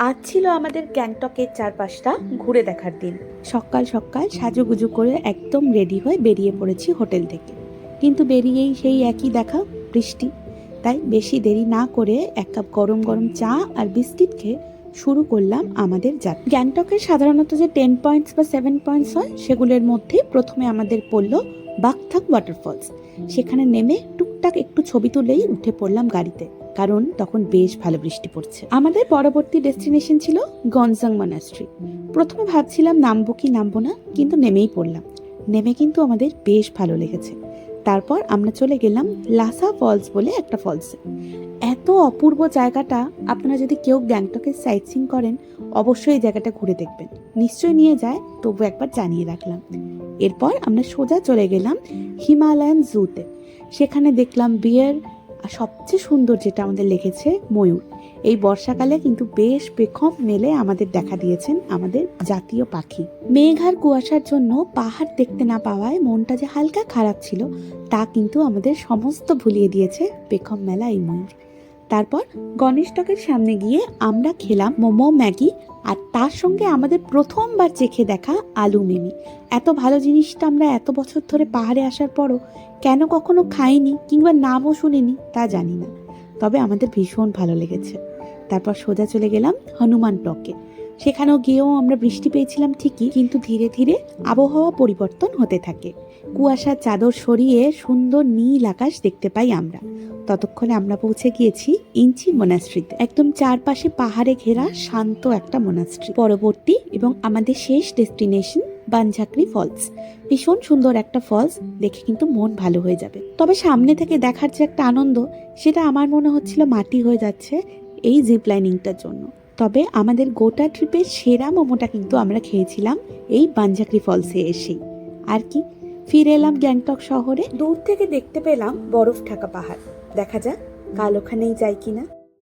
আজ ছিল আমাদের গ্যাংটকের চারপাশটা ঘুরে দেখার দিন। সকাল সকাল সাজুগুজু করে একদম রেডি হয়ে বেরিয়ে পড়েছি হোটেল থেকে, কিন্তু বেরিয়েই সেই একই দেখা, বৃষ্টি। তাই বেশি দেরি না করে এক কাপ গরম গরম চা আর বিস্কিট খেয়ে শুরু করলাম আমাদের যাত্রা। গ্যাংটকের সাধারণত যে 10 পয়েন্টস বা 7 পয়েন্টস হয়, সেগুলোর মধ্যে প্রথমে আমাদের পড়লো বাগথাক ওয়াটারফলস। সেখানে নেমে টুকটাক একটু ছবি তুলেই উঠে পড়লাম গাড়িতে, কারণ তখন বেশ ভালো বৃষ্টি পড়ছে। আমাদের পরবর্তী ডেস্টিনেশন ছিল গনজাং মনাস্ট্রি। প্রথমে ভাবছিলাম নামবো কি নামবো না, কিন্তু নেমেই পড়লাম। নেমে কিন্তু আমাদের বেশ ভালো লেগেছে। তারপর আমরা চলে গেলাম লাসা ফলস বলে একটা ফলসে। এত অপূর্ব জায়গাটা, আপনারা যদি কেউ গ্যাংটকের সাইট সিইং করেন অবশ্যই এই জায়গাটা ঘুরে দেখবেন। নিশ্চয়ই নিয়ে যায়, তবু একবার জানিয়ে রাখলাম। এরপর আমরা সোজা চলে গেলাম হিমালয়ান জুতে। সেখানে দেখলাম বিয়ার, আর সবচেয়ে সুন্দর যেটা আমাদের লেগেছে ময়ূর। এই বর্ষাকালে কিন্তু বেশ পেখম মেলে আমাদের দেখা দিয়েছেন আমাদের জাতীয় পাখি। মেঘ আর কুয়াশার জন্য পাহাড় দেখতে না পাওয়ায় মনটা যে হালকা খারাপ ছিল, তা কিন্তু আমাদের সমস্ত ভুলিয়ে দিয়েছে পেখম মেলা এই ময়ূর। তারপর গণেশটকের সামনে গিয়ে আমরা খেলাম মোমো, ম্যাগি, আর তার সঙ্গে আমাদের প্রথমবার চেখে দেখা আলু মিমি। এত ভালো জিনিসটা আমরা এত বছর ধরে পাহাড়ে আসার পরও কেন কখনো খাইনি কিংবা নামও শুনিনি তা জানি না, তবে আমাদের ভীষণ ভালো লেগেছে। তারপর সোজা চলে গেলাম হনুমান টকে। সেখানেও গিয়েও আমরা বৃষ্টি পেয়েছিলাম ঠিকই, কিন্তু ধীরে ধীরে আবহাওয়া পরিবর্তন হতে থাকে। কুয়াশার চাদর সরিয়ে সুন্দর নীল আকাশ দেখতে পাই আমরা। ততক্ষণে আমরা পৌঁছে গিয়েছি ইঞ্চি মোনাস্ট্রিতে। একদম চারপাশে পাহাড়ে ঘেরা শান্ত একটা মোনাস্ট্রি। পরবর্তী এবং আমাদের শেষ ডেস্টিনেশন বানঝাকরি ফলস। ভীষণ সুন্দর একটা ফলস, দেখে কিন্তু মন ভালো হয়ে যাবে। তবে সামনে থেকে দেখার যে একটা আনন্দ, সেটা আমার মনে হচ্ছিল মাটি হয়ে যাচ্ছে এই জিপ লাইনিংটার জন্য। তবে আমাদের গোটা ট্রিপের সেরা মোমোটা কিন্তু আমরা খেয়েছিলাম এই বানঝাকরি ফলসে এসেই। আর কি, ফিরে এলাম গ্যাংটক শহরে। দূর থেকে দেখতে পেলাম বরফ ঢাকা পাহাড়। দেখা যাক কাল ওখানেই যাই কিনা।